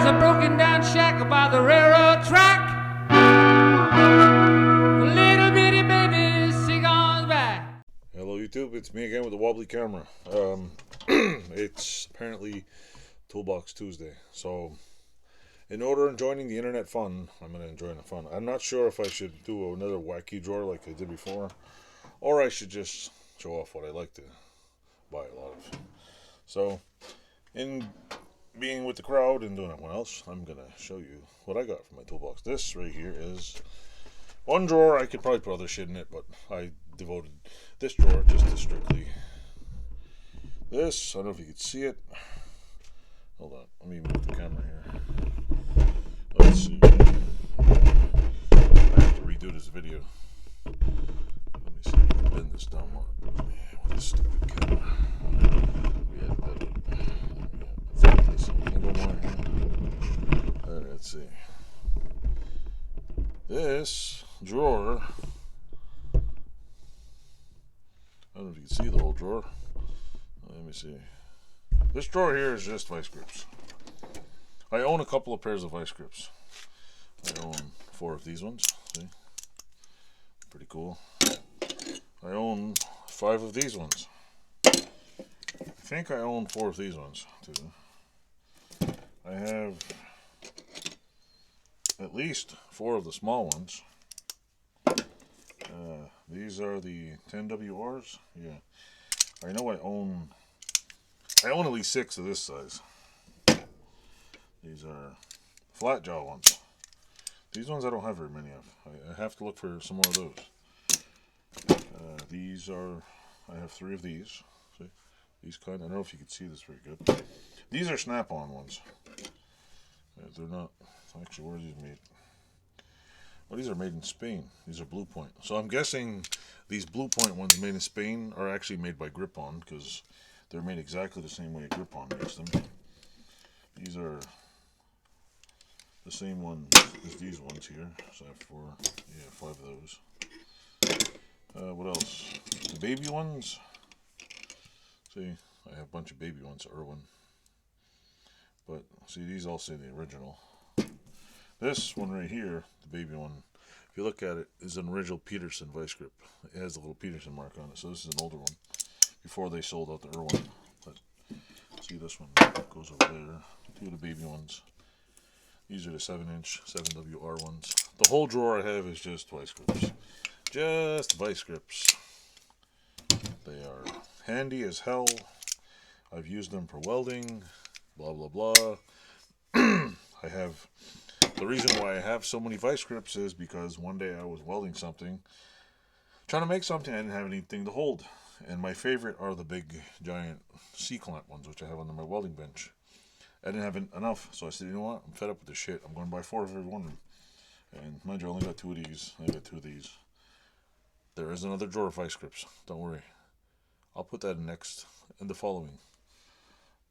a broken down shack by the railroad track. A little bitty baby, she goes back. Hello YouTube, it's me again with the wobbly camera. It's apparently Toolbox Tuesday, so in order of joining the internet fun, I'm going to enjoy the fun. I'm not sure if I should do another wacky drawer like I did before, or I should just show off what I like to buy a lot of. So, in being with the crowd and doing everyone else, I'm going to show you what I got from my toolbox. This right here is one drawer. I could probably put other shit in it, but I devoted this drawer just to strictly this. I don't know if you can see it. Hold on, let me move the camera here. Let's see. I have to redo this video. Let me see if I can bend this down more. With this stupid camera. We had better. This angle more here. Alright, let's see. This drawer. I don't know if you can see the whole drawer. Let me see. This drawer here is just vice grips. I own a couple of pairs of vice grips. I own 4 of these ones. See? Pretty cool. I own 5 of these ones. I think I own 4 of these ones too. I have at least 4 of the small ones. These are the 10WRs. Yeah. I know I own at least 6 of this size. These are flat jaw ones. These ones I don't have very many of. I have to look for some more of those. These are, I have 3 of these. See? These kind, I don't know if you can see this very good. These are snap-on ones. They're not, actually where are these made? Well, these are made in Spain. These are Blue Point. So I'm guessing these Blue Point ones made in Spain are actually made by Grip-On, because they're made exactly the same way Grip-On makes them. These are the same ones as these ones here. So I have 5 of those. What else? The baby ones. See, I have a bunch of baby ones, Irwin. But see, these all say the original. This one right here, the baby one, if you look at it, is an original Peterson vice grip. It has the little Peterson mark on it, so this is an older one. Before they sold out the Irwin. But see, this one goes over there. 2 of the baby ones. These are the 7-inch 7WR ones. The whole drawer I have is just vice grips. Just vice grips. They are handy as hell. I've used them for welding. Blah blah blah. The reason why I have so many vice grips is because one day I was welding something, trying to make something, I didn't have anything to hold. And my favorite are the big, giant C-clamp ones, which I have under my welding bench. I didn't have enough, so I said, you know what, I'm fed up with this shit. I'm going to buy 4 of every one of them. And mind you, I only got 2 of these. I got 2 of these. There is another drawer of vice grips. Don't worry. I'll put that in the following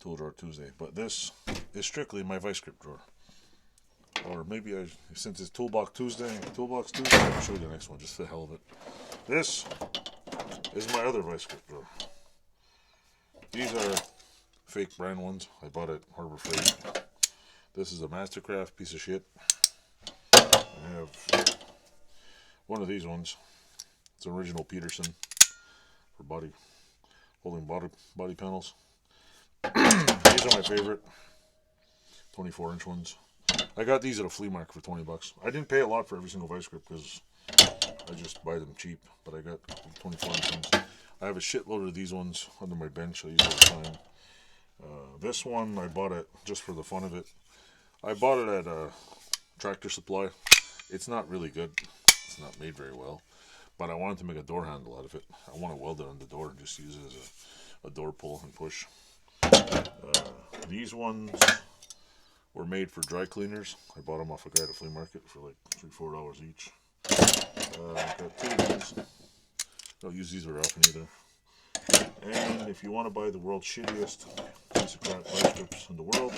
Tool Drawer Tuesday. But this is strictly my vice grip drawer. Or maybe since it's Toolbox Tuesday, I'll show you the next one just for the hell of it. This is my other vice grip drawer. These are fake brand ones. I bought at Harbor Freight. This is a Mastercraft piece of shit. I have one of these ones. It's an original Peterson for holding body panels. These are my favorite 24-inch ones. I got these at a flea market for 20 bucks. I didn't pay a lot for every single vice grip because I just buy them cheap, but I got 24-inch ones. I have a shitload of these ones under my bench. I use all the time. This one I bought it just for the fun of it. I bought it at a Tractor Supply. It's not really good. It's not made very well, but I wanted to make a door handle out of it. I want to weld it on the door and just use it as a door pull and push. These ones were made for dry cleaners. I bought them off a guy at a flea market for like $3-4 each. I got 2 of these. Don't use these very often either. And if you want to buy the world's shittiest piece of crap vice grips in the world,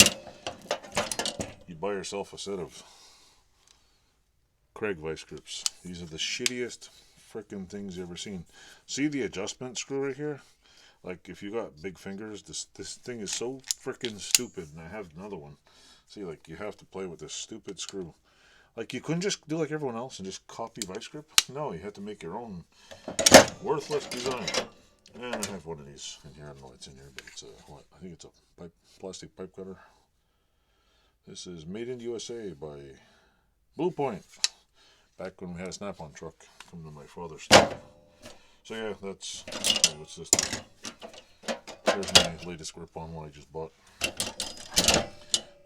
you buy yourself a set of Craig vice grips. These are the shittiest freaking things you ever seen. See the adjustment screw right here? Like if you got big fingers, this thing is so freaking stupid. And I have another one. See, like, you have to play with this stupid screw. Like, you couldn't just do like everyone else and just copy vice grip. No, you had to make your own worthless design. And I have one of these in here. I don't know what's in here, but it's a, what? I think it's a plastic pipe cutter. This is made in the USA by Blue Point. Back when we had a Snap-on truck coming to my father's store. So yeah, that's, what's this thing? Here's my latest grip-on one I just bought.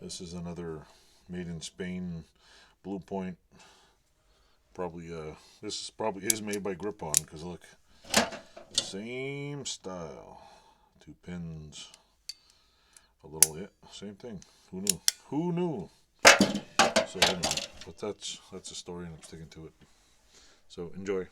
This is another made in Spain Blue Point. Probably this is made by Grip-On, because look, same style. 2 pins, a little, yeah, same thing. Who knew? Who knew? So anyway, but that's the story, and I'm sticking to it. So enjoy.